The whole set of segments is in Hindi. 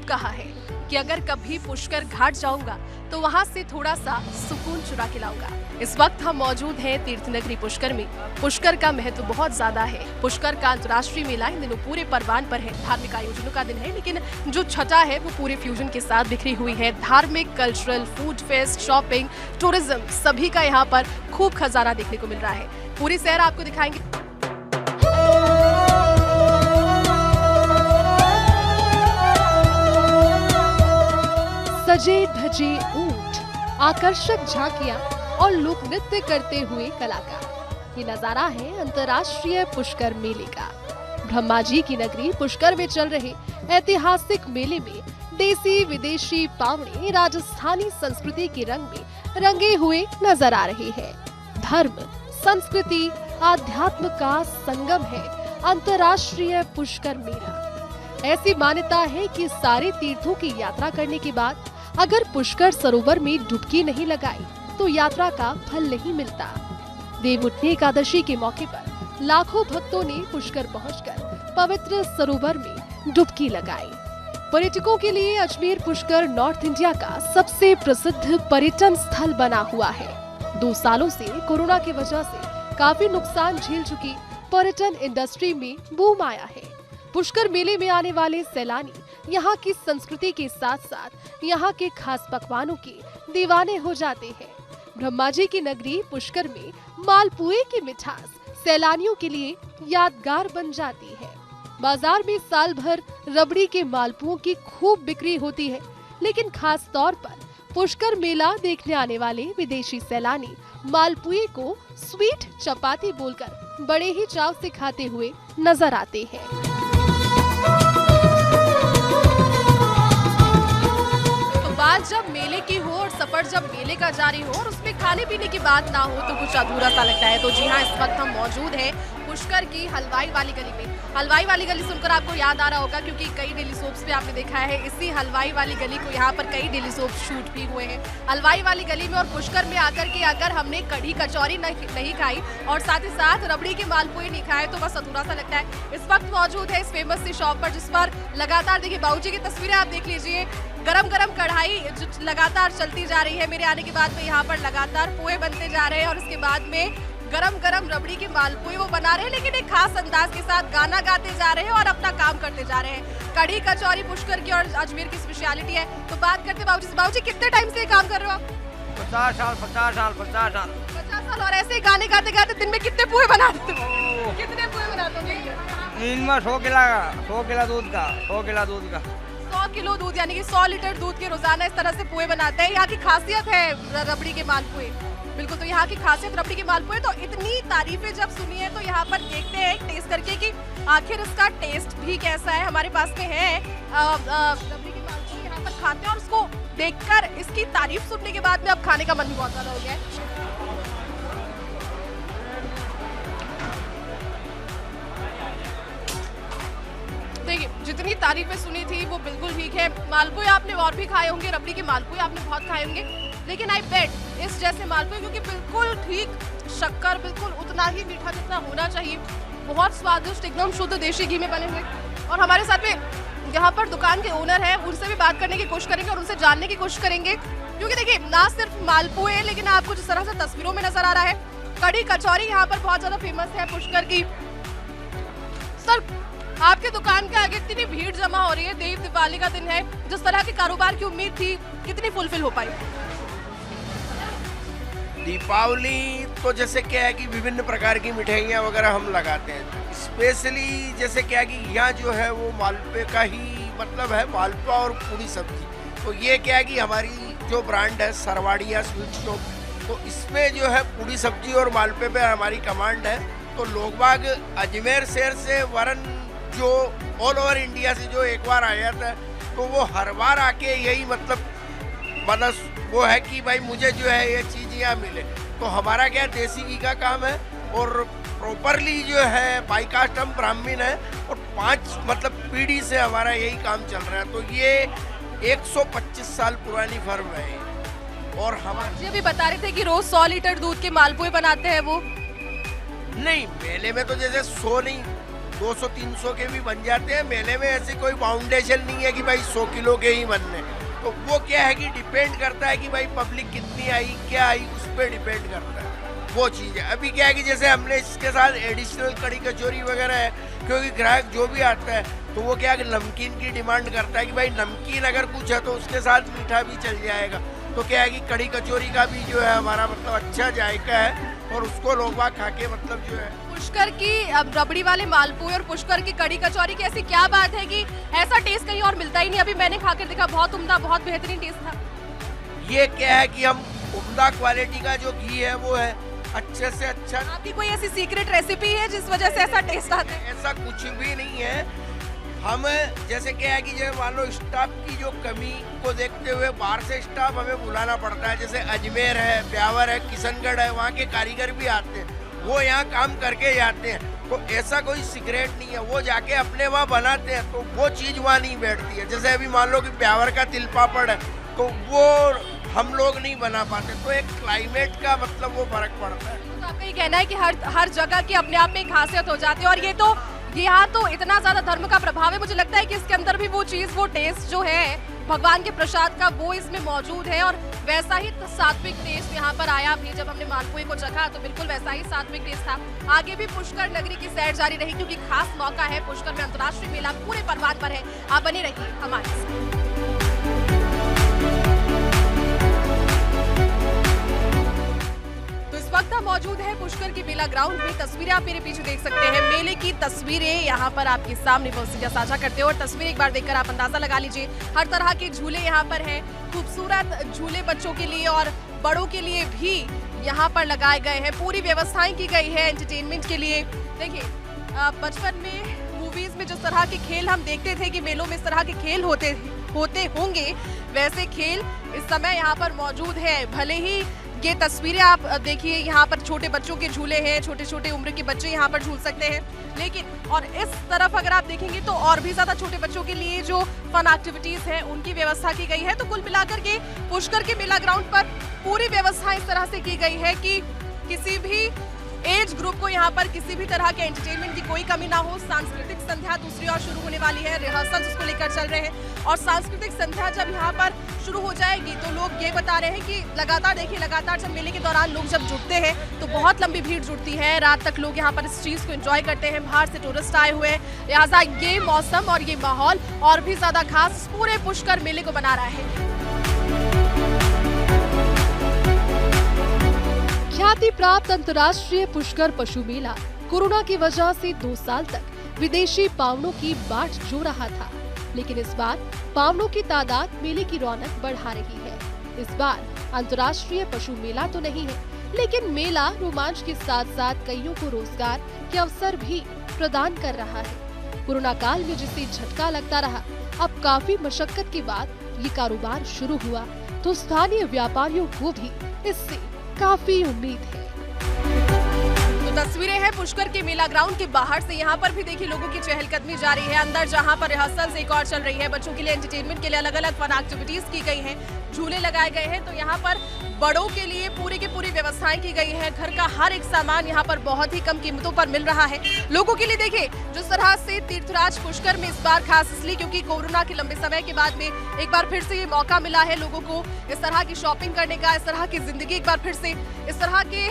कहा है कि अगर कभी पुष्कर घाट जाऊंगा तो वहां से थोड़ा सा सुकून चुरा के लाऊंगा। इस वक्त हम मौजूद हैं तीर्थनगरी पुष्कर में। पुष्कर का महत्व बहुत ज्यादा है। पुष्कर का अंतर्राष्ट्रीय मेला इन दिनों पूरे परवान पर है। धार्मिक आयोजनों का दिन है, लेकिन जो छठा है वो पूरे फ्यूजन के साथ बिखरी हुई है। धार्मिक, cultural, food fest, shopping, tourism, सभी का यहाँ पर खूब खजाना देखने को मिल रहा है। पूरी सैर आपको दिखाएंगे। सजे धजे ऊंट, आकर्षक झांकियां और लोक नृत्य करते हुए कलाकार। ये नजारा है अंतर्राष्ट्रीय पुष्कर मेले का। ब्रह्मा जी की नगरी पुष्कर में चल रहे ऐतिहासिक मेले में देसी विदेशी पावड़े राजस्थानी संस्कृति के रंग में रंगे हुए नजर आ रहे हैं। धर्म, संस्कृति, आध्यात्म का संगम है अंतर्राष्ट्रीय पुष्कर मेला। ऐसी मान्यता है कि सारे तीर्थों की यात्रा करने के बाद अगर पुष्कर सरोवर में डुबकी नहीं लगाई तो यात्रा का फल नहीं मिलता। देवउठनी एकादशी के मौके पर लाखों भक्तों ने पुष्कर पहुंचकर पवित्र सरोवर में डुबकी लगाई। पर्यटकों के लिए अजमेर पुष्कर नॉर्थ इंडिया का सबसे प्रसिद्ध पर्यटन स्थल बना हुआ है। 2 सालों से कोरोना की वजह से काफी नुकसान झेल चुकी पर्यटन इंडस्ट्री में बूम आया है। पुष्कर मेले में आने वाले सैलानी यहाँ की संस्कृति के साथ साथ यहाँ के खास पकवानों के दीवाने हो जाते हैं। ब्रह्मा जी की नगरी पुष्कर में मालपुए की मिठास सैलानियों के लिए यादगार बन जाती है। बाजार में साल भर रबड़ी के मालपुओं की खूब बिक्री होती है, लेकिन खास तौर पर पुष्कर मेला देखने आने वाले विदेशी सैलानी मालपुए को स्वीट चपाती बोलकर बड़े ही चाव से खाते हुए नजर आते हैं। बात जब मेले की हो और सफर जब मेले का जारी हो और उसमें खाने पीने की बात ना हो तो कुछ अधूरा सा लगता है। तो जी हाँ, इस वक्त हम मौजूद हैं पुष्कर की हलवाई वाली गली में। हलवाई वाली गली सुनकर आपको याद आ रहा होगा, क्योंकि कई डेली सोप्स पे आपने देखा है इसी हलवाई वाली गली को। यहाँ पर कई डेली सोप शूट भी हुए हैं हलवाई वाली गली में। और पुष्कर में आकर के अगर हमने कढ़ी कचौरी नहीं खाई और साथ ही साथ रबड़ी के मालपुए नहीं खाए तो बस अधूरा सा लगता है। इस वक्त मौजूद है इस फेमस सी शॉप पर, जिस पर लगातार देखिए बाबूजी की तस्वीरें आप देख लीजिए। गरम गरम कढ़ाई जो लगातार चलती जा रही है। मेरे आने के बाद में यहाँ पर लगातार पोहे बनते जा रहे हैं और उसके बाद में गरम गरम रबड़ी के मालपुए वो बना रहे हैं, लेकिन एक खास अंदाज के साथ गाना गाते जा रहे हैं और अपना काम करते जा रहे हैं। कढ़ी कचौरी पुष्कर की और अजमेर की स्पेशलिटी है। तो बात करते बाबूजी से। बाबूजी कितने टाइम से काम कर रहे हो आप? 50 साल। 50 साल। और ऐसे गाने गाते गाते दिन में कितने पोहे बनाते हो? कितने पोहे बनाते हो? दिन में 100 किलो दूध का 100 किलो दूध, यानी कि 100 लीटर दूध के रोजाना इस तरह से पोहे बनाते हैं। यहाँ की खासियत है रबड़ी के मालपुए। बिल्कुल, तो यहाँ की खासियत रबड़ी के मालपुए। तो इतनी तारीफें जब सुनी है तो यहाँ पर देखते हैं टेस्ट करके कि आखिर इसका टेस्ट भी कैसा है। हमारे पास में है रबड़ी के मालपुए, यहाँ पर खाते हैं और उसको देखकर इसकी तारीफ सुनने के बाद में अब खाने का मन भी बहुत ज्यादा हो गया है। देखिए, जितनी तारीफें सुनी थी वो बिल्कुल ठीक है। मालपुए आपने और भी खाए होंगे, रबड़ी के मालपुए आपने बहुत खाए होंगे, लेकिन आई बेट इस जैसे मालपुए, क्योंकि बिल्कुल ठीक शक्कर, बिल्कुल उतना ही मीठा जितना होना चाहिए। बहुत स्वादिष्ट, एकदम शुद्ध देशी घी में बने हुए। और हमारे साथ में यहाँ पर दुकान के ओनर हैं, उनसे भी बात करने की कोशिश करेंगे और उनसे जानने की कोशिश करेंगे, क्योंकि देखिए ना सिर्फ मालपुए, लेकिन आपको जिस तरह से तस्वीरों में नजर आ रहा है कढ़ी कचौरी यहाँ पर बहुत ज्यादा फेमस है पुष्कर की। सर, आपके दुकान के आगे इतनी भीड़ जमा हो रही है, देव दिवाली का दिन है, जिस तरह के कारोबार की उम्मीद थी कितनी फुलफिल हो पाई? दीपावली तो जैसे क्या है कि विभिन्न प्रकार की मिठाइयाँ वगैरह हम लगाते हैं। स्पेशली जैसे क्या है कि यहाँ जो है वो मालपुए का ही मतलब है, मालपुआ और पूरी सब्जी। तो ये क्या है कि हमारी जो ब्रांड है सरवाड़िया स्वीट शॉप, तो इसमें जो है पूरी सब्जी और मालपुए पे हमारी कमांड है। तो लोग बाग अजमेर शहर से वरन जो ऑल ओवर इंडिया से जो एक बार आया था तो वो हर बार आके यही मतलब वो है कि भाई मुझे जो है ये चीज़ यहाँ मिले। तो हमारा क्या देसी घी का काम है और प्रॉपरली जो है बाई कास्ट हम ब्राह्मण है और 5 मतलब पीढ़ी से हमारा यही काम चल रहा है। तो ये 125 साल पुरानी फर्म है। और हम ये भी बता रहे थे कि रोज 100 लीटर दूध के मालपुए बनाते हैं वो। नहीं, मेले में तो जैसे 100 नहीं, 200-300 के भी बन जाते हैं। मेले में ऐसी कोई बाउंडेशन नहीं है कि भाई 100 किलो के ही बनने। तो वो क्या है कि डिपेंड करता है कि भाई पब्लिक कितनी आई, क्या आई, उस पर डिपेंड करता है वो चीज़ है। अभी क्या है कि जैसे हमने इसके साथ एडिशनल कड़ी कचौरी वगैरह है, क्योंकि ग्राहक जो भी आता है तो वो क्या है कि नमकीन की डिमांड करता है कि भाई नमकीन अगर कुछ है तो उसके साथ मीठा भी चल जाएगा। तो क्या है कि कड़ी कचौरी का भी जो है हमारा मतलब अच्छा जायका है और उसको लोग बाग खा के मतलब जो है। पुष्कर की अब रबड़ी वाले मालपुए और पुष्कर की कड़ी कचौरी की ऐसी क्या बात है कि ऐसा टेस्ट कहीं और मिलता ही नहीं? अभी मैंने खाकर देखा, बहुत उम्दा, बहुत बेहतरीन टेस्ट था। ये क्या है कि हम उम्दा क्वालिटी का जो घी है वो है अच्छे से अच्छा। आपकी कोई ऐसी सीक्रेट रेसिपी है जिस वजह से ऐसा टेस्ट आता है? ऐसा कुछ भी नहीं है। हम जैसे क्या है कि जैसे मान लो स्टाफ की जो कमी को देखते हुए बाहर से स्टाफ हमें बुलाना पड़ता है। जैसे अजमेर है, ब्यावर है, किशनगढ़ है, वहाँ के कारीगर भी आते हैं, वो यहाँ काम करके जाते हैं। तो ऐसा कोई सीक्रेट नहीं है, वो जाके अपने वहाँ बनाते हैं तो वो चीज़ वहाँ नहीं बैठती है। जैसे अभी मान लो कि ब्यावर का तिल पापड़ है तो वो हम लोग नहीं बना पाते, तो एक क्लाइमेट का मतलब वो फर्क पड़ता है। तो आपका ये कहना है कि हर जगह की अपने आप में एक खासियत हो जाती है और ये तो यहाँ तो इतना ज्यादा धर्म का प्रभाव है, मुझे लगता है कि इसके अंदर भी वो चीज, वो टेस्ट जो है भगवान के प्रसाद का वो इसमें मौजूद है और वैसा ही सात्विक टेस्ट यहाँ पर आया भी। जब हमने मालपुए को चखा तो बिल्कुल वैसा ही सात्विक टेस्ट था। आगे भी पुष्कर नगरी की सैर जारी रही क्योंकि खास मौका है, पुष्कर में अंतर्राष्ट्रीय मेला पूरे परवान पर है। आप बने रहिए हमारे साथ। इस वक्त हम मौजूद है पुष्कर की मेला ग्राउंड में। तस्वीरें आप मेरे पीछे देख सकते हैं, मेले की तस्वीरें यहाँ पर आपके सामने बहुत साझा करते हो और तस्वीर एक बार देखकर आप अंदाजा लगा लीजिए। हर तरह के झूले यहाँ पर हैं, खूबसूरत झूले बच्चों के लिए और बड़ों के लिए भी यहाँ पर लगाए गए हैं। पूरी व्यवस्थाएं की गई है एंटरटेनमेंट के लिए। देखिए बचपन में मूवीज में जिस तरह के खेल हम देखते थे कि मेलों में इस तरह के खेल होते होंगे, वैसे खेल इस समय यहाँ पर मौजूद है। भले ही ये तस्वीरें आप देखिए, यहाँ पर छोटे बच्चों के झूले हैं, छोटे छोटे उम्र के बच्चे यहाँ पर झूल सकते हैं, लेकिन और इस तरफ अगर आप देखेंगे तो और भी ज्यादा छोटे बच्चों के लिए जो फन एक्टिविटीज हैं उनकी व्यवस्था की गई है। तो कुल मिलाकर के पुष्कर के मेला ग्राउंड पर पूरी व्यवस्था इस तरह से की गई है कि किसी भी एज ग्रुप को यहाँ पर किसी भी तरह के एंटरटेनमेंट की कोई कमी ना हो। सांस्कृतिक संध्या दूसरी ओर शुरू होने वाली है, रिहर्सल उसको लेकर चल रहे हैं और सांस्कृतिक संध्या जब यहाँ पर शुरू हो जाएगी तो लोग ये बता रहे हैं कि लगातार जब मेले के दौरान लोग जब जुटते हैं तो बहुत लंबी भीड़ जुटती है। रात तक लोग यहाँ पर इस चीज को एंजॉय करते हैं, बाहर से टूरिस्ट आए हुए हैं, लिहाजा ये मौसम और ये माहौल और भी ज्यादा खास पूरे पुष्कर मेले को बना रहा है। ख्याति प्राप्त अंतर्राष्ट्रीय पुष्कर पशु मेला कोरोना की वजह से 2 साल तक विदेशी पावनों की बाट जो रहा था, लेकिन इस बार पावनों की तादाद मेले की रौनक बढ़ा रही है। इस बार अंतर्राष्ट्रीय पशु मेला तो नहीं है, लेकिन मेला रोमांच के साथ साथ कईयों को रोजगार के अवसर भी प्रदान कर रहा है। कोरोना काल में जिसे झटका लगता रहा, अब काफी मशक्कत के बाद ये कारोबार शुरू हुआ तो स्थानीय व्यापारियों को भी इससे काफी उम्मीद है। तो तस्वीरें हैं पुष्कर के मेला ग्राउंड के बाहर से। यहाँ पर भी देखिए लोगों की चहलकदमी जारी है। अंदर जहाँ पर रिहर्सल एक और चल रही है, बच्चों के लिए एंटरटेनमेंट के लिए अलग अलग फन एक्टिविटीज की गई हैं, झूले लगाए गए हैं, तो यहाँ पर बड़ों के लिए पूरी की पूरी व्यवस्थाएं की गई है। घर का हर एक सामान यहाँ पर बहुत ही कम कीमतों पर मिल रहा है लोगों के लिए। देखिए जिस तरह से तीर्थराज पुष्कर में इस बार खास इसलिए क्योंकि कोरोना के लंबे समय के बाद में एक बार फिर से ये मौका मिला है लोगों को इस तरह की शॉपिंग करने का, इस तरह की जिंदगी एक बार फिर से, इस तरह के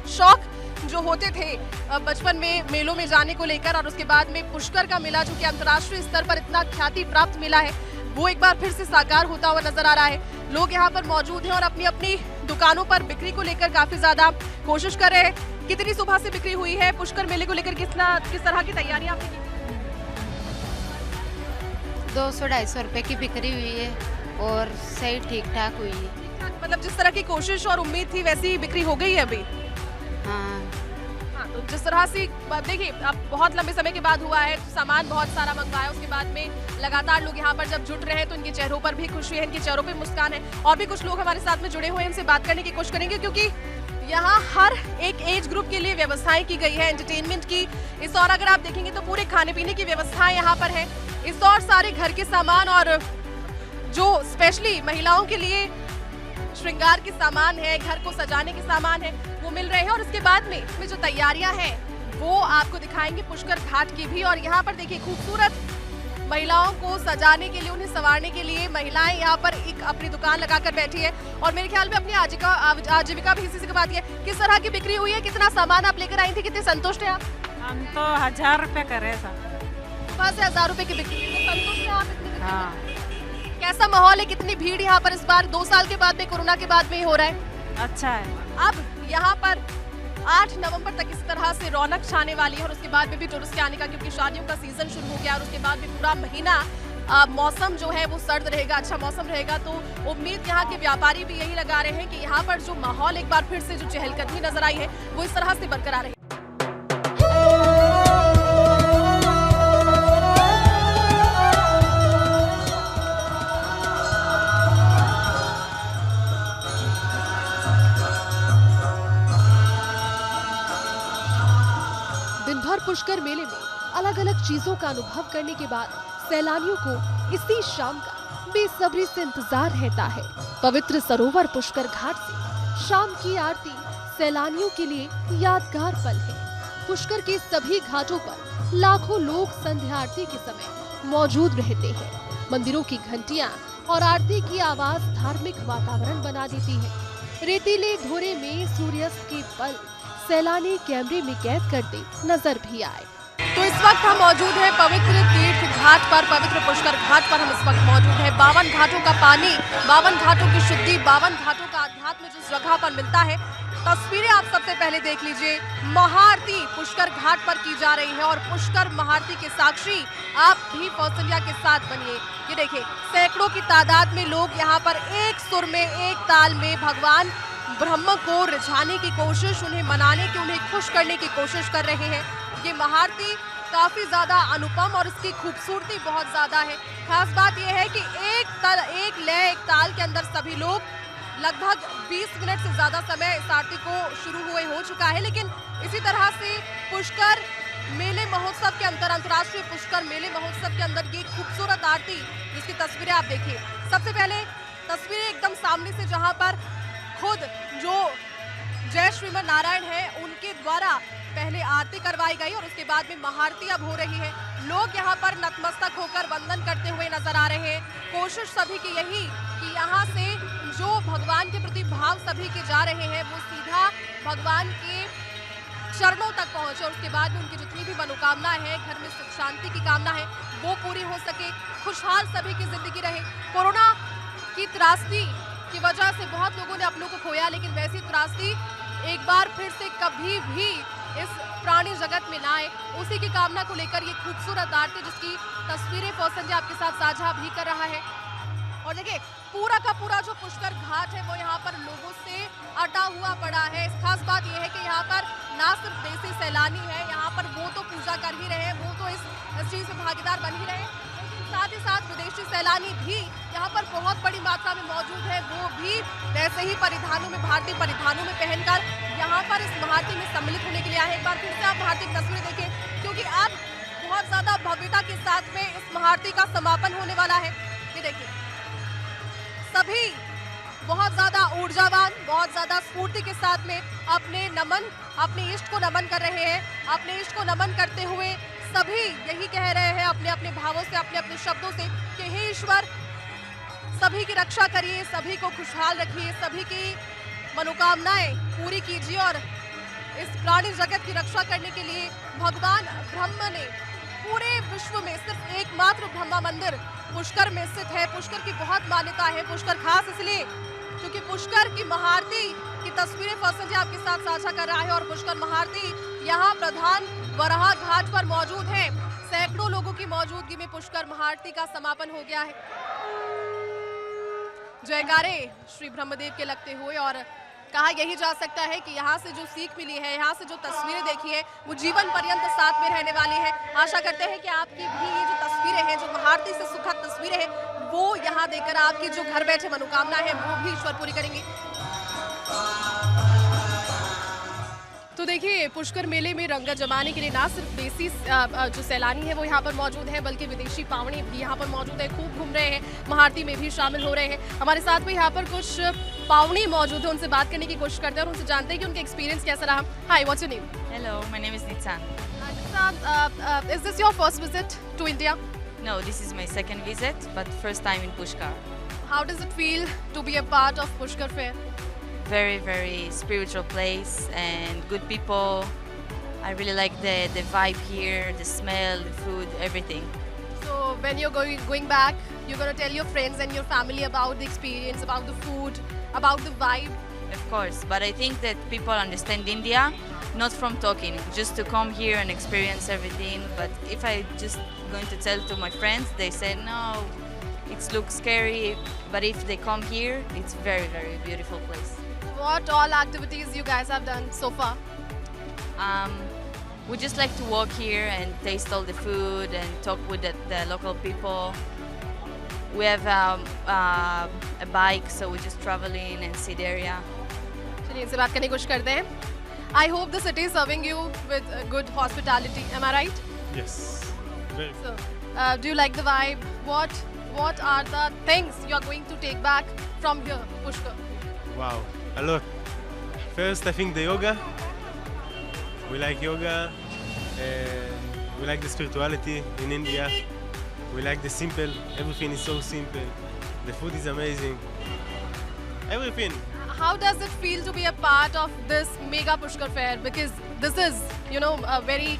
शौक जो होते थे बचपन में मेलों में जाने को लेकर, और उसके बाद में पुष्कर का मेला जो कि अंतर्राष्ट्रीय स्तर पर इतना ख्याति प्राप्त मेला है, वो एक बार फिर से साकार होता हुआ नजर आ रहा है। लोग यहाँ पर मौजूद हैं और अपनी अपनी दुकानों पर बिक्री को लेकर काफी ज्यादा कोशिश कर रहे हैं। कितनी सुबह से बिक्री हुई है पुष्कर मेले को लेकर, किस तरह की तैयारियां आपने की? 200-250 रुपए की बिक्री हुई है और सही ठीक ठाक हुई है। मतलब जिस तरह की कोशिश और उम्मीद थी वैसी बिक्री हो गई है अभी? हाँ। तो जिस तरह से देखिए अब बहुत लंबे समय के बाद हुआ है, सामान बहुत सारा मंगवाया, उसके बाद में लगातार लोग यहाँ पर जब जुट रहे हैं तो इनके चेहरों पर भी खुशी है, इनके चेहरों पे मुस्कान है। और भी कुछ लोग हमारे साथ में जुड़े हुए हैं, इनसे बात करने की कोशिश करेंगे क्योंकि यहाँ हर एक एज ग्रुप के लिए व्यवस्थाएं की गई है एंटरटेनमेंट की। इस और अगर आप देखेंगे तो पूरे खाने पीने की व्यवस्थाएं यहाँ पर है। इस और सारे घर के सामान और जो स्पेशली महिलाओं के लिए श्रृंगार के सामान है, घर को सजाने के सामान है, वो मिल रहे हैं। और इसके बाद में जो तैयारियां हैं वो आपको दिखाएंगे पुष्कर घाट की भी। और यहाँ पर देखिए खूबसूरत महिलाओं को सजाने के लिए, उन्हें संवारने के लिए महिलाएं यहाँ पर एक अपनी दुकान लगाकर बैठी है और मेरे ख्याल में अपनी आजीविका भी इसी से कमाती है। किस तरह की बिक्री हुई है, कितना सामान आप लेकर आई थी, कितने संतुष्ट हैं आप? हम तो 1000 रुपए करे सब। सुबह से 1000 रुपए की बिक्री हुई है, संतुष्ट हैं आप इतनी बिक्री हाँ में? कैसा माहौल है, कितनी भीड़ यहाँ पर इस बार 2 साल के बाद में, कोरोना के बाद में हो रहा है? अच्छा है। अब यहाँ पर 8 नवंबर तक इस तरह से रौनक छाने वाली है और उसके बाद में भी टूरिस्ट के आने का, क्योंकि शादियों का सीजन शुरू हो गया और उसके बाद में पूरा महीना मौसम जो है वो सर्द रहेगा, अच्छा मौसम रहेगा। तो उम्मीद यहाँ के व्यापारी भी यही लगा रहे हैं कि यहाँ पर जो माहौल एक बार फिर से जो चहलकदमी नजर आई है वो इस तरह से बरकरार रहे। दिन भर पुष्कर मेले में अलग अलग चीजों का अनुभव करने के बाद सैलानियों को इसी शाम का बेसब्री से इंतजार रहता है। पवित्र सरोवर पुष्कर घाट से शाम की आरती सैलानियों के लिए यादगार पल है। पुष्कर के सभी घाटों पर लाखों लोग संध्या आरती के समय मौजूद रहते हैं। मंदिरों की घंटियां और आरती की आवाज धार्मिक वातावरण बना देती है। रेतीले धोरे में सूर्यास्त के पल सैलानी कैमरे में कैद करते नजर भी आए। तो इस वक्त हम मौजूद हैं पवित्र तीर्थ घाट पर, पवित्र पुष्कर घाट पर हम इस वक्त मौजूद हैं। 52 घाटों का पानी, 52 घाटों की शुद्धि, 52 घाटों का अध्यात्म जिस जगह पर मिलता है, तस्वीरें आप सबसे पहले देख लीजिए। महाआरती पुष्कर घाट पर की जा रही है और पुष्कर महाआरती के साक्षी आप भी कौशल्या के साथ बनिए। ये देखिए सैकड़ों की तादाद में लोग यहाँ पर एक सुर में, एक ताल में भगवान ब्रह्म को रिझाने की कोशिश, उन्हें मनाने की, उन्हें खुश करने की कोशिश कर रहे हैं। ये महाआरती काफी ज्यादा अनुपम और इसकी खूबसूरती बहुत ज्यादा है। खास बात यह है कि एक लय, एक ताल के अंदर सभी लोग लगभग 20 मिनट से ज्यादा समय इस आरती को शुरू हुए हो चुका है। लेकिन इसी तरह से पुष्कर मेले महोत्सव के अंदर, अंतर्राष्ट्रीय पुष्कर मेले महोत्सव के अंदर ये खूबसूरत आरती जिसकी तस्वीरें आप देखिए। सबसे पहले तस्वीरें एकदम सामने से, जहां पर खुद जो जय श्रीमन नारायण है उनके द्वारा पहले आरती करवाई गई और उसके बाद में महाआरती अब हो रही है। लोग यहाँ पर नतमस्तक होकर वंदन करते हुए नजर आ रहे हैं। कोशिश सभी की यही कि यहाँ से जो भगवान के प्रति भाव सभी के जा रहे हैं वो सीधा भगवान के चरणों तक पहुंचे और उसके बाद में उनकी जितनी भी मनोकामना है, घर में सुख शांति की कामना है, वो पूरी हो सके, खुशहाल सभी की जिंदगी रहे। कोरोना की त्रासदी की वजह से बहुत लोगों ने अपनों को खोया, लेकिन वैसी त्रासदी एक बार फिर से कभी भी इस प्राणी जगत में ना आए, उसी की कामना को लेकर ये खूबसूरत आरती जिसकी तस्वीरें कौशल्या आपके साथ साझा भी कर रहा है। और देखिए पूरा का पूरा जो पुष्कर घाट है वो यहाँ पर लोगों से अटा हुआ पड़ा है। खास बात यह है कि यहाँ पर ना सिर्फ देसी सैलानी है, यहाँ पर वो तो पूजा कर ही रहे हैं, वो तो इस चीज में भागीदार बन ही रहे हैं, साथ ही साथ विदेशी सैलानी भी यहाँ पर बहुत बड़ी मात्रा में मौजूद है। वो भी वैसे ही परिधानों में, भारतीय परिधानों में पहनकर यहाँ पर इस महाआरती में सम्मिलित होने के लिए आए। एक बार फिर से आप महाआरती की तस्वीरें देखें, क्योंकि अब बहुत ज्यादा भव्यता के साथ में इस महाआरती का समापन होने वाला है। ये देखिए सभी बहुत ज्यादा ऊर्जावान, बहुत ज्यादा स्फूर्ति के साथ में अपने इष्ट को नमन कर रहे हैं। अपने इष्ट को नमन करते हुए सभी यही कह रहे हैं अपने अपने भावों से, अपने अपने शब्दों से कि हे ईश्वर सभी की रक्षा करिए, सभी को खुशहाल रखिए, सभी की मनोकामनाएं पूरी कीजिए। और इस प्राणी जगत की रक्षा करने के लिए भगवान ब्रह्म ने पूरे विश्व में सिर्फ एकमात्र ब्रह्मा मंदिर पुष्कर में स्थित है। पुष्कर की बहुत मान्यता है। पुष्कर खास इसलिए क्योंकि पुष्कर की महाआरती की तस्वीरें कौशल्या आपके साथ साझा कर रहा है और पुष्कर महाआरती यहाँ प्रधान वराह घाट पर मौजूद है। सैकड़ों लोगों की मौजूदगी में पुष्कर महाआरती का समापन हो गया है। जयकारे श्री ब्रह्मदेव के लगते हुए और कहा यही जा सकता है कि यहाँ से जो सीख मिली है, यहाँ से जो तस्वीरें देखी है वो जीवन पर्यंत साथ में रहने वाली है। आशा करते हैं कि आपकी भी ये जो तस्वीरें हैं, जो महाआरती से सुखद तस्वीरें हैं, वो यहाँ देखकर आपकी जो घर बैठे मनोकामना है वो भी ईश्वर पूरी करेंगे। तो देखिए देखिए पुष्कर मेले में रंगा जमाने के लिए ना सिर्फ देसी जो सैलानी है वो यहाँ पर मौजूद है, बल्कि विदेशी पावनी भी यहाँ पर मौजूद है, खूब घूम रहे हैं, महाआरती में भी शामिल हो रहे हैं। हमारे साथ में यहाँ पर कुछ पावनी मौजूद है, उनसे बात करने की कोशिश करते हैं और उनसे जानते हैं कि उनका एक्सपीरियंस कैसा रहा। Hi, what's your name? Hello, my name is Nitsan. Is this your first visit to India? No, this is my second visit, but first time in Pushkar. How does it feel to be a part of Pushkar Fair? Very, very spiritual place and good people. I really like the vibe here, the smell, the food, everything. So when you're going back, you're gonna tell your friends and your family about the experience, about the food, about the vibe. Of course, but I think that people understand India, not from talking, just to come here and experience everything. But if I just going to tell to my friends, they say no, it looks scary. But if they come here, it's very, very beautiful place. What all activities you guys have done so far? We just like to walk here and taste all the food and talk with the local people. We have a bike, so we just travel in and see the area. चलिए इनसे बात करने की कोशिश करते हैं. I hope the city is serving you with good hospitality. Am I right? Yes. Very. So, do you like the vibe? What are the things you are going to take back from here, Pushkar? Wow. A lot. First, I think the yoga. We like yoga. And we like the spirituality in India. We like the simple. Everything is so simple. The food is amazing. Everything. How does it feel to be a part of this mega Pushkar Fair? Because this is, a very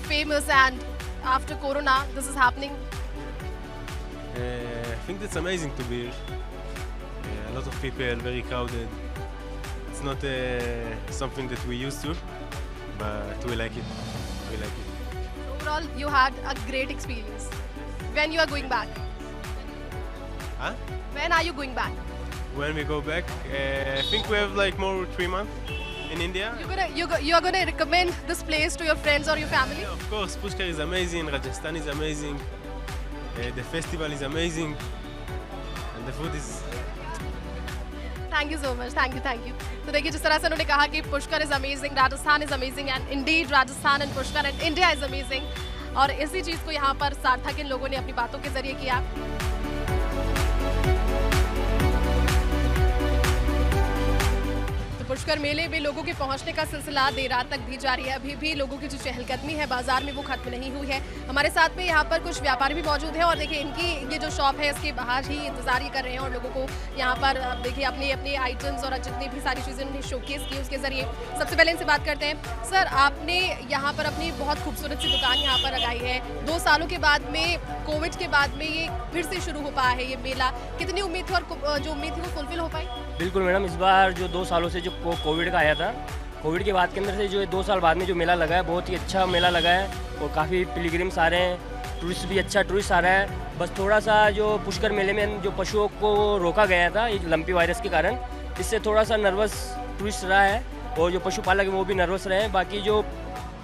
famous, and after Corona, this is happening. I think it's amazing to be here. A lot of people, very crowded. It's not something that we used to, but we like it. We like it. Overall, you had a great experience. When you are going back? Huh? When are you going back? When we go back, I think we have like more 3 months in India. You're gonna recommend this place to your friends or your family? Yeah, of course, Pushkar is amazing, Rajasthan is amazing, the festival is amazing, and the food is... Thank you so much. Thank you. तो देखिए जिस तरह से उन्होंने कहा कि Pushkar is amazing, Rajasthan is amazing and Indeed Rajasthan and Pushkar and India is amazing, और इसी चीज़ को यहाँ पर सार्थक इन लोगों ने अपनी बातों के जरिए किया. पुष्कर मेले में लोगों के पहुंचने का सिलसिला देर रात तक भी जारी है. अभी भी लोगों की जो चहलकदमी है बाजार में वो खत्म नहीं हुई है. हमारे साथ में यहाँ पर कुछ व्यापारी भी मौजूद हैं और देखिए इनकी ये जो शॉप है इसके बाहर ही इंतजार ही कर रहे हैं और लोगों को यहाँ पर देखिए अपने आइटम्स और जितनी भी सारी चीज़ें उन्हें शोकेस की उसके जरिए. सबसे पहले इनसे बात करते हैं. सर, आपने यहाँ पर अपनी बहुत खूबसूरत सी दुकान यहाँ पर लगाई है. 2 सालों के बाद में, कोविड के बाद में ये फिर से शुरू हो पाया है ये मेला. कितनी उम्मीद थी और जो उम्मीद थी वो फुलफिल हो पाई? बिल्कुल मैडम, इस बार जो 2 सालों से जो कोविड का आया था, कोविड के बाद के अंदर से जो 2 साल बाद में जो मेला लगा है बहुत ही अच्छा मेला लगा है और काफ़ी पिलग्रिम्स आ रहे हैं, टूरिस्ट भी अच्छा टूरिस्ट आ रहा है. बस थोड़ा सा जो पुष्कर मेले में जो पशुओं को रोका गया था ये लंपी वायरस के कारण, इससे थोड़ा सा नर्वस टूरिस्ट रहा है और जो पशुपालक हैं वो भी नर्वस रहे हैं. बाकी जो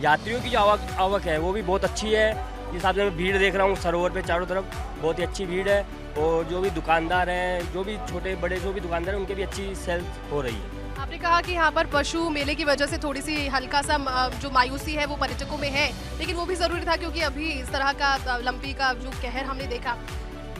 यात्रियों की जो आवक है वो भी बहुत अच्छी है. इस हिसाब से मैं भीड़ देख रहा हूँ सरोवर पे चारों तरफ, बहुत ही अच्छी भीड़ है और जो भी दुकानदार हैं, जो भी छोटे बड़े जो भी दुकानदार हैं उनके भी अच्छी सेल हो रही है. आपने कहा कि यहाँ पर पशु मेले की वजह से थोड़ी सी हल्का सा जो मायूसी है वो पर्यटकों में है, लेकिन वो भी ज़रूरी था क्योंकि अभी इस तरह का लंपी का जो कहर हमने देखा.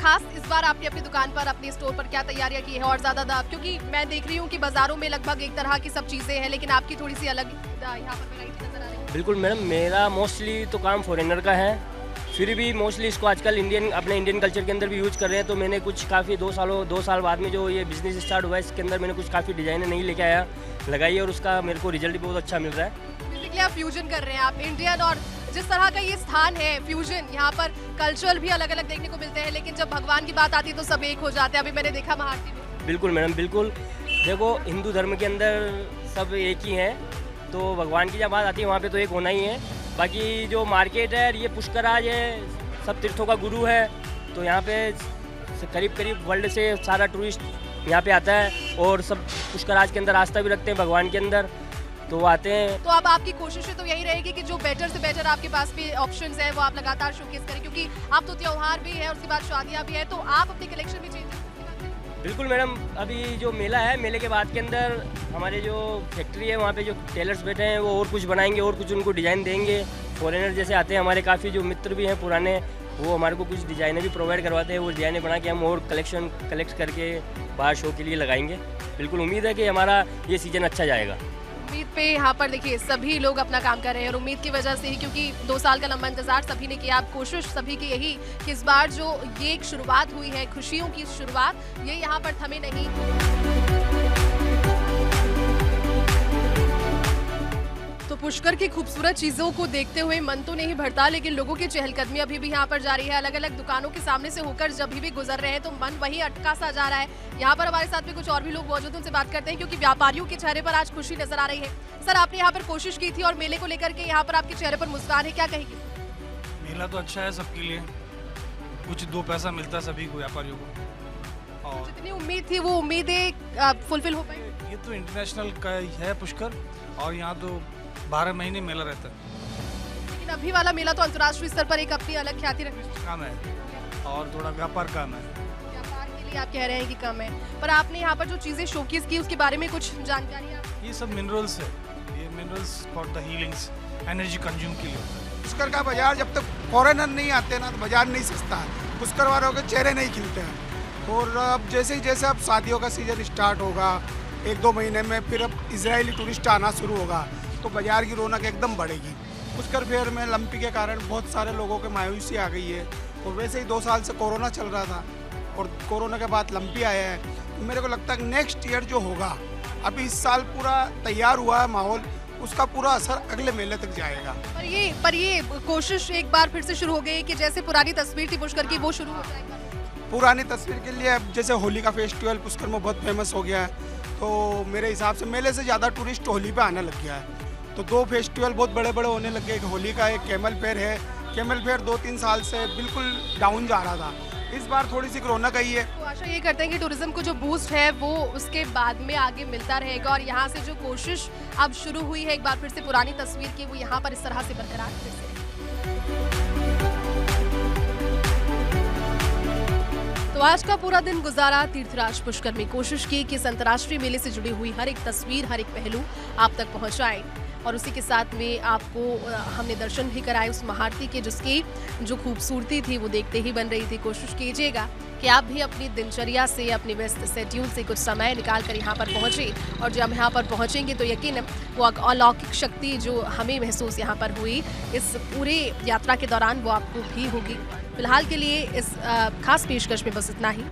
खास इस बार आपने अपनी दुकान पर, अपने स्टोर पर क्या तैयारियां की है और ज़्यादा क्योंकि मैं देख रही हूँ कि बाज़ारों में लगभग एक तरह की सब चीज़ें हैं, लेकिन आपकी थोड़ी सी अलग यहाँ पर वैरायटी नजर आ रही है. बिल्कुल मैडम, मेरा मोस्टली तो काम फॉरेनर का है, फिर भी मोस्टली इसको आजकल अपने इंडियन कल्चर के अंदर भी यूज़ कर रहे हैं. तो मैंने कुछ काफ़ी 2 साल बाद में जो ये बिज़नेस स्टार्ट हुआ है इसके अंदर मैंने कुछ काफ़ी डिज़ाइनें नहीं लेके आया, लगाई है और उसका मेरे को रिजल्ट भी बहुत अच्छा मिल रहा है. बेसिकली आप फ्यूजन कर रहे हैं, आप इंडियन और जिस तरह का ये स्थान है फ्यूजन, यहाँ पर कल्चर भी अलग अलग देखने को मिलते हैं, लेकिन जब भगवान की बात आती है तो सब एक हो जाते हैं. अभी मैंने देखा महाआरती में. बिल्कुल मैडम, बिल्कुल. देखो हिंदू धर्म के अंदर सब एक ही हैं, तो भगवान की जब बात आती है वहाँ पे तो एक होना ही है. बाकी जो मार्केट है ये पुष्कराज है, सब तीर्थों का गुरु है, तो यहाँ पे करीब वर्ल्ड से सारा टूरिस्ट यहाँ पे आता है और सब पुष्कराज के अंदर आस्था भी रखते हैं भगवान के अंदर, तो आते हैं. तो अब आपकी कोशिशें तो यही रहेगी कि जो बेटर से बेटर आपके पास भी ऑप्शंस हैं वो आप लगातार शोकेस करें, क्योंकि आप तो त्योहार भी है और उसके बाद शादियाँ भी है, तो आप अपनी कलेक्शन भी चेंज. बिल्कुल मैडम, अभी जो मेला है, मेले के बाद के अंदर हमारे जो फैक्ट्री है वहाँ पे जो टेलर्स बैठे हैं वो और कुछ बनाएंगे और कुछ उनको डिज़ाइन देंगे। फॉरेनर जैसे आते हैं, हमारे काफ़ी जो मित्र भी हैं पुराने, वो हमारे को कुछ डिज़ाइनें भी प्रोवाइड करवाते हैं। वो डिज़ाइनें बना के हम और कलेक्ट करके बाहर शो के लिए लगाएंगे। बिल्कुल उम्मीद है कि हमारा ये सीज़न अच्छा जाएगा। उम्मीद पे यहाँ पर देखिए सभी लोग अपना काम कर रहे हैं और उम्मीद की वजह से ही, क्योंकि 2 साल का लंबा इंतजार सभी ने किया। अब कोशिश सभी की यही कि इस बार जो ये एक शुरुआत हुई है, खुशियों की शुरुआत, ये यहाँ पर थमे नहीं। तो पुष्कर की खूबसूरत चीजों को देखते हुए मन तो नहीं भरता, लेकिन लोगों की चहलकदमी अभी भी यहाँ पर जारी है। अलग अलग दुकानों के सामने से होकर जब भी गुजर रहे हैं तो मन वही अटका सा जा रहा है। यहाँ पर हमारे साथ में कुछ और भी लोग मौजूद हैं, उनसे बात करते हैं, क्योंकि व्यापारियों के चेहरे पर आज खुशी नजर आ रही है। सर, आपने यहाँ पर कोशिश की थी और मेले को लेकर के यहाँ पर आपके चेहरे पर मुस्कान है, क्या कहेंगे? मेला तो अच्छा है सबके लिए, कुछ 2 पैसा मिलता है सभी को, व्यापारियों को, और जितनी उम्मीद थी वो उम्मीदें फुलफिल हो पाई? ये तो इंटरनेशनल का है पुष्कर, और यहाँ तो 12 महीने मेला रहता है। लेकिन अभी वाला मेला तो अंतर्राष्ट्रीय स्तर पर एक अपनी अलग ख्याति रखता काम है और थोड़ा व्यापार काम है। व्यापार के लिए आप कह रहे हैं कि कम है, पर आपने यहाँ पर जो चीजें शोकेस की उसके बारे में कुछ जानकारी आप? ये सब मिनरल्स है, ये minerals for the healings, energy consume के लिए होता है। पुष्कर का बाजार जब तक फॉरेनर नहीं आते ना तो बाजार नहीं सस्ता है, पुष्कर वालों के चेहरे नहीं खिलते हैं। और अब जैसे अब शादियों का सीजन स्टार्ट होगा 1-2 महीने में, फिर अब इजरायली टूरिस्ट आना शुरू होगा तो बाजार की रौनक एकदम बढ़ेगी। पुष्कर फेयर में लंपी के कारण बहुत सारे लोगों के मायूसी आ गई है, और वैसे ही 2 साल से कोरोना चल रहा था और कोरोना के बाद लंपी आया है, तो मेरे को लगता है नेक्स्ट ईयर जो होगा, अभी इस साल पूरा तैयार हुआ है माहौल, उसका पूरा असर अगले मेले तक जाएगा। पर ये कोशिश एक बार फिर से शुरू हो गई कि जैसे पुरानी तस्वीर थी पुष्कर की वो शुरू हो जाएगा। पुरानी तस्वीर के लिए अब जैसे होली का फेस्टिवल पुष्कर में बहुत फेमस हो गया है, तो मेरे हिसाब से मेले से ज़्यादा टूरिस्ट होली पे आने लग गया है। तो 2 फेस्टिवल बहुत बड़े बड़े होने लगे, एक होली का, एक कैमल फेयर है। कैमल फेयर 2-3 साल से बिल्कुल डाउन जा रहा था, इस बार थोड़ी सी रौनक आई है। तो आशा ये करते हैं कि टूरिज्म को जो बूस्ट है वो उसके बाद में आगे मिलता रहेगा, और यहाँ से जो कोशिश अब शुरू हुई है एक बार फिर से पुरानी तस्वीर की, वो यहाँ पर इस तरह से बरकरार फिर से। तो आज का पूरा दिन गुजारा तीर्थराज पुष्कर में, कोशिश की कि इस अंतर्राष्ट्रीय मेले से जुड़ी हुई हर एक तस्वीर, हर एक पहलू आप तक पहुंचाएं, और उसी के साथ में आपको हमने दर्शन भी कराए उस महाआरती के, जिसकी जो खूबसूरती थी वो देखते ही बन रही थी। कोशिश कीजिएगा कि आप भी अपनी दिनचर्या से, अपने व्यस्त शेड्यूल से कुछ समय निकाल कर यहाँ पर पहुँचे, और जब यहाँ पर पहुँचेंगे तो यकीन वो अलौकिक शक्ति जो हमें महसूस यहाँ पर हुई इस पूरे यात्रा के दौरान वो आपको भी होगी। फिलहाल के लिए इस खास पेशकश में बस इतना ही।